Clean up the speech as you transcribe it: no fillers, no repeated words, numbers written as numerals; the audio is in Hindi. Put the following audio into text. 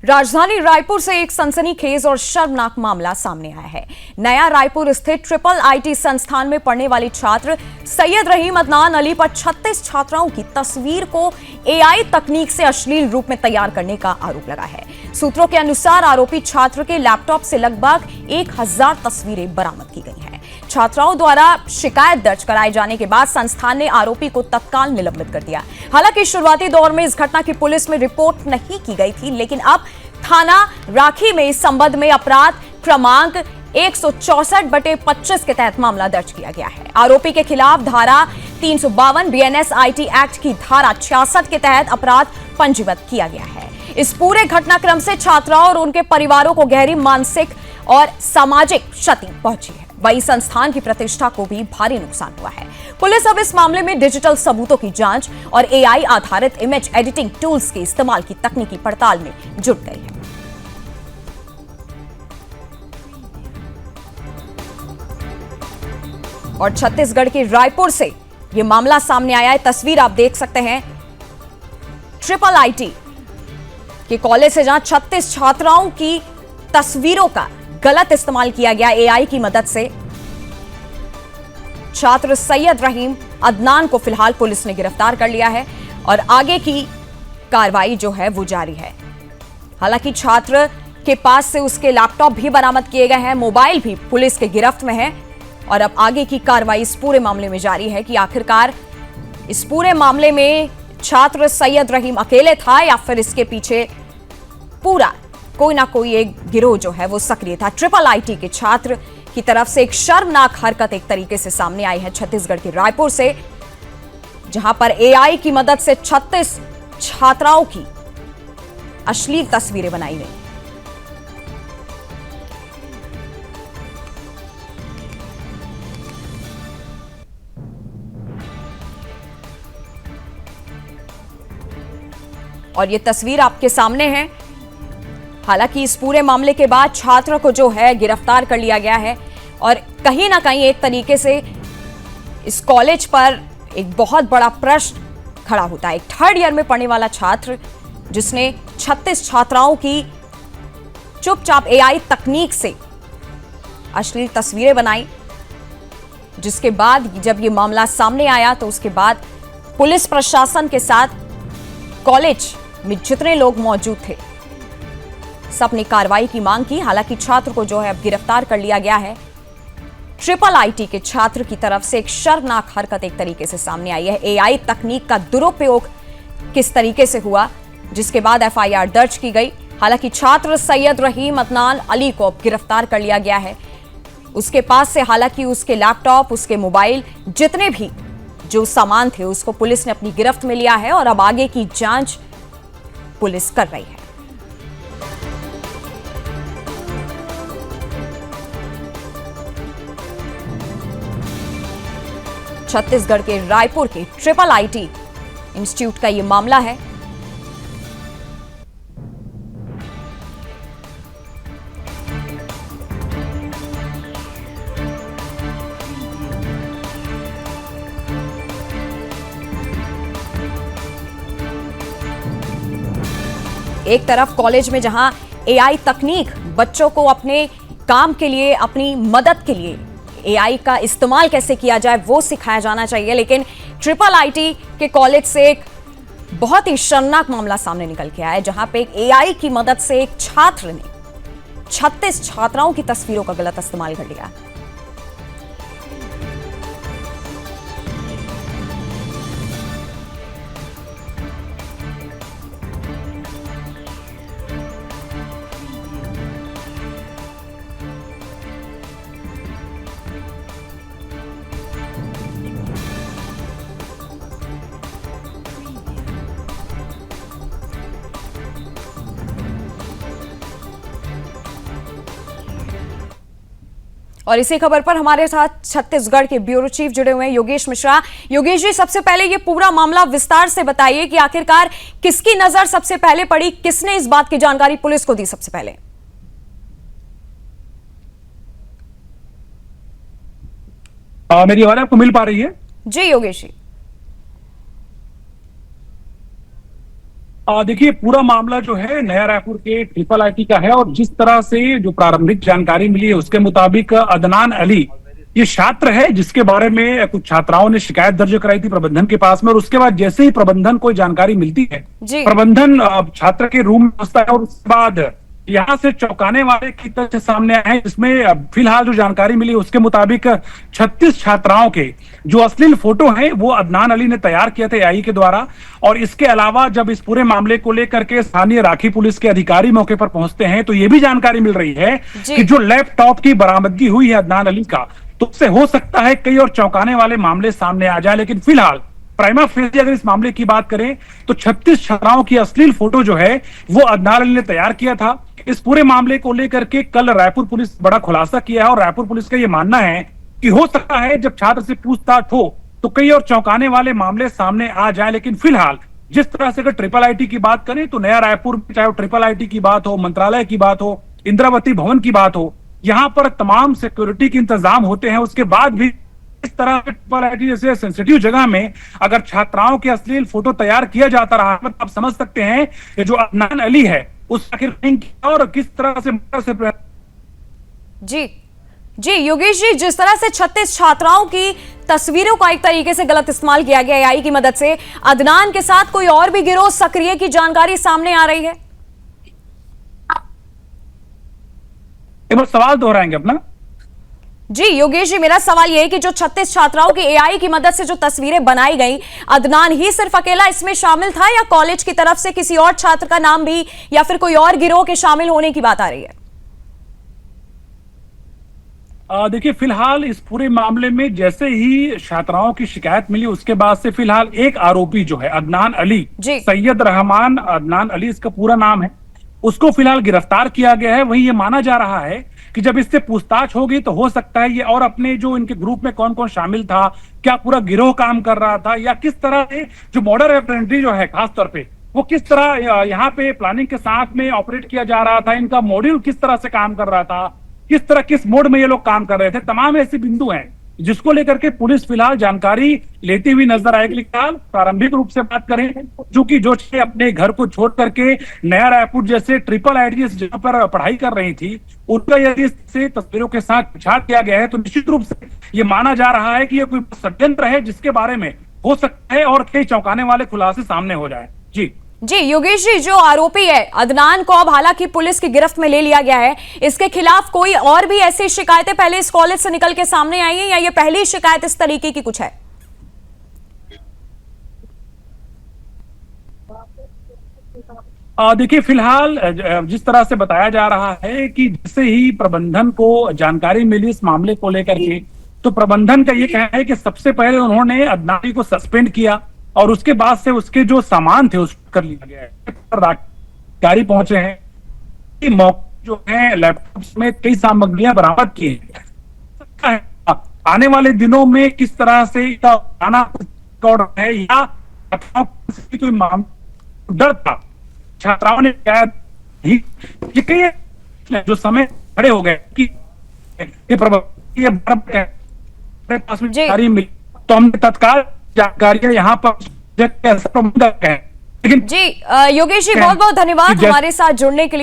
राजधानी रायपुर से एक सनसनीखेज और शर्मनाक मामला सामने आया है। नया रायपुर स्थित ट्रिपल आईटी संस्थान में पढ़ने वाली छात्र सैयद रहीम अदनान अली पर 36 छात्राओं की तस्वीर को एआई तकनीक से अश्लील रूप में तैयार करने का आरोप लगा है। सूत्रों के अनुसार आरोपी छात्र के लैपटॉप से लगभग 1000 तस्वीरें बरामद की गई हैं। छात्राओं द्वारा शिकायत दर्ज कराए जाने के बाद संस्थान ने आरोपी को तत्काल निलंबित कर दिया। हालांकि शुरुआती दौर में इस घटना की पुलिस में रिपोर्ट नहीं की गई थी, लेकिन अब थाना राखी में इस संबंध में अपराध क्रमांक 164/25 के तहत मामला दर्ज किया गया है। आरोपी के खिलाफ धारा 352 बीएनएस आईटी एक्ट की धारा 66 के तहत अपराध पंजीबद्ध किया गया है। इस पूरे घटनाक्रम से छात्राओं और उनके परिवारों को गहरी मानसिक और सामाजिक क्षति पहुंची है। वहीं संस्थान की प्रतिष्ठा को भी भारी नुकसान हुआ है। पुलिस अब इस मामले में डिजिटल सबूतों की जांच और एआई आधारित इमेज एडिटिंग टूल्स के इस्तेमाल की तकनीकी पड़ताल में जुट गई है। और छत्तीसगढ़ के रायपुर से यह मामला सामने आया है। तस्वीर आप देख सकते हैं ट्रिपल आईटी के कॉलेज से, जहां 36 छात्राओं की तस्वीरों का गलत इस्तेमाल किया गया एआई की मदद से। छात्र सैयद रहीम अदनान को फिलहाल पुलिस ने गिरफ्तार कर लिया है और आगे की कार्रवाई जो है वो जारी है। हालांकि छात्र के पास से उसके लैपटॉप भी बरामद किए गए हैं, मोबाइल भी पुलिस के गिरफ्त में है और अब आगे की कार्रवाई इस पूरे मामले में जारी है कि आखिरकार इस पूरे मामले में छात्र सैयद रहीम अकेले था या फिर इसके पीछे पूरा कोई ना कोई एक गिरोह जो है वो सक्रिय था। ट्रिपल आईटी के छात्र की तरफ से एक शर्मनाक हरकत एक तरीके से सामने आई है छत्तीसगढ़ के रायपुर से, जहां पर एआई की मदद से 36 छात्राओं की अश्लील तस्वीरें बनाई गई। और ये तस्वीर आपके सामने है। हालांकि इस पूरे मामले के बाद छात्र को जो है गिरफ्तार कर लिया गया है और कहीं ना कहीं एक तरीके से इस कॉलेज पर एक बहुत बड़ा प्रश्न खड़ा होता है। एक थर्ड ईयर में पढ़ने वाला छात्र जिसने 36 छात्राओं की चुपचाप एआई तकनीक से अश्लील तस्वीरें बनाई, जिसके बाद जब ये मामला सामने आया तो उसके बाद पुलिस प्रशासन के साथ कॉलेज में जितने लोग मौजूद थे सब ने कार्रवाई की मांग की। हालांकि छात्र को जो है अब गिरफ्तार कर लिया गया है। ट्रिपल आईटी के छात्र की तरफ से एक शर्मनाक हरकत एक तरीके से सामने आई है। एआई तकनीक का दुरुपयोग किस तरीके से हुआ, जिसके बाद एफआईआर दर्ज की गई। हालांकि छात्र सैयद रहीम अदनान अली को अब गिरफ्तार कर लिया गया है। उसके पास से हालांकि उसके लैपटॉप, उसके मोबाइल, जितने भी जो सामान थे उसको पुलिस ने अपनी गिरफ्त में लिया है और अब आगे की जांच पुलिस कर रही है। छत्तीसगढ़ के रायपुर के ट्रिपल आईटी इंस्टीट्यूट का यह मामला है। एक तरफ कॉलेज में जहां एआई तकनीक बच्चों को अपने काम के लिए, अपनी मदद के लिए एआई का इस्तेमाल कैसे किया जाए वो सिखाया जाना चाहिए, लेकिन ट्रिपल आईटी के कॉलेज से एक बहुत ही शर्मनाक मामला सामने निकल के आया है, जहां पे एक एआई की मदद से एक छात्र ने 36 छात्राओं की तस्वीरों का गलत इस्तेमाल कर लिया। और इसी खबर पर हमारे साथ छत्तीसगढ़ के ब्यूरो चीफ जुड़े हुए हैं योगेश मिश्रा। योगेश जी, सबसे पहले ये पूरा मामला विस्तार से बताइए कि आखिरकार किसकी नजर सबसे पहले पड़ी, किसने इस बात की जानकारी पुलिस को दी सबसे पहले? मेरी आवाज आपको मिल पा रही है? जी योगेश जी। देखिए, पूरा मामला जो है नया रायपुर के ट्रिपल आईटी का है और जिस तरह से जो प्रारंभिक जानकारी मिली है उसके मुताबिक अदनान अली ये छात्र है जिसके बारे में कुछ छात्राओं ने शिकायत दर्ज कराई थी प्रबंधन के पास में और उसके बाद जैसे ही प्रबंधन को जानकारी मिलती है प्रबंधन छात्र के रूम में पहुंचता है और उसके बाद यहाँ से चौंकाने वाले की तथ्य सामने आए हैं जिसमें फिलहाल जो जानकारी मिली उसके मुताबिक 36 छात्राओं के जो अश्लील फोटो हैं वो अदनान अली ने तैयार किए थे एआई के द्वारा। और इसके अलावा जब इस पूरे मामले को लेकर के स्थानीय राखी पुलिस के अधिकारी मौके पर पहुंचते हैं तो ये भी जानकारी मिल रही है कि जो लैपटॉप की बरामदगी हुई है अदनान अली का, तो उससे हो सकता है कई और चौंकाने वाले मामले सामने आ जाए। लेकिन फिलहाल प्राइमा फेसी अगर इस मामले की बात करें तो 36 छात्राओं की अश्लील फोटो जो है वो अदनान अली ने तैयार किया था। इस पूरे मामले को लेकर के कल रायपुर पुलिस बड़ा खुलासा किया है और रायपुर पुलिस का यह मानना है कि हो सकता है जब छात्र से पूछताछ हो तो कई और चौंकाने वाले मामले सामने आ जाए। लेकिन फिलहाल जिस तरह से अगर ट्रिपल आईटी की बात करें तो नया रायपुर में चाहे ट्रिपल आईटी की बात हो, मंत्रालय की बात हो, इंद्रावती भवन की बात हो, यहाँ पर तमाम सिक्योरिटी के इंतजाम होते हैं। उसके बाद भी इस तरह के ट्रिपल आईटी जैसे सेंसिटिव जगह में अगर छात्राओं के अश्लील फोटो तैयार किया जाता रहा तो आप समझ सकते हैं कि जो अदनान अली है उस आखिर और किस तरह से जी योगेश जी, जिस तरह से 36 छात्राओं की तस्वीरों का एक तरीके से गलत इस्तेमाल किया गया एआई की मदद से, अदनान के साथ कोई और भी गिरोह सक्रिय की जानकारी सामने आ रही है? एक बार सवाल दोहराएंगे अपना। जी योगेश जी, मेरा सवाल यह है कि जो 36 छात्राओं की एआई की मदद से जो तस्वीरें बनाई गई, अदनान ही सिर्फ अकेला इसमें शामिल था या कॉलेज की तरफ से किसी और छात्र का नाम भी या फिर कोई और गिरोह के शामिल होने की बात आ रही है? देखिए, फिलहाल इस पूरे मामले में जैसे ही छात्राओं की शिकायत मिली उसके बाद से फिलहाल एक आरोपी जो है अदनान अली, सैयद रहमान अदनान अली इसका पूरा नाम है, उसको फिलहाल गिरफ्तार किया गया है। वहीं ये माना जा रहा है कि जब इससे पूछताछ होगी तो हो सकता है ये और अपने जो इनके ग्रुप में कौन कौन शामिल था, क्या पूरा गिरोह काम कर रहा था या किस तरह से जो मॉडर्न अप्रेंटिस जो है खास तौर पे वो किस तरह यहाँ पे प्लानिंग के साथ में ऑपरेट किया जा रहा था, इनका मॉड्यूल किस तरह से काम कर रहा था, किस तरह किस मोड में ये लोग काम कर रहे थे, तमाम ऐसे बिंदु हैं जिसको लेकर के पुलिस फिलहाल जानकारी लेती हुई नजर आएगी। लेकिन प्रारंभिक रूप से बात करें चूंकि जो अपने घर को छोड़ करके नया रायपुर जैसे ट्रिपल आईटी जहां पर पढ़ाई कर रही थी उनका यदि से तस्वीरों के साथ पिछाड़ किया गया है तो निश्चित रूप से ये माना जा रहा है कि ये कोई षड्यंत्र है जिसके बारे में हो सकता है और कई चौंकाने वाले खुलासे सामने हो जाए। जी योगेश जी, जो आरोपी है अदनान को अब हालांकि पुलिस की गिरफ्त में ले लिया गया है, इसके खिलाफ कोई और भी ऐसी शिकायतें पहले इस कॉलेज से निकल के सामने आई हैं या ये पहली शिकायत इस तरीके की कुछ है? देखिए, फिलहाल जिस तरह से बताया जा रहा है कि जैसे ही प्रबंधन को जानकारी मिली इस मामले को लेकर के तो प्रबंधन का ये कहना है कि सबसे पहले उन्होंने अदनानी को सस्पेंड किया और उसके बाद से उसके जो सामान थे उसको कर लिया गया है। अधिकारी पहुंचे हैं, जो है लैपटॉप में कई सामग्रियां बरामद की हैं। आने वाले दिनों में किस तरह से आना है या कोई डर था, छात्राओं ने जो समय खड़े हो गए कि पास में जानकारी मिली तो हमने तत्काल जानकारियां यहाँ पर प्रबंधक है। जी योगेश जी, बहुत बहुत धन्यवाद हमारे साथ जुड़ने के लिए।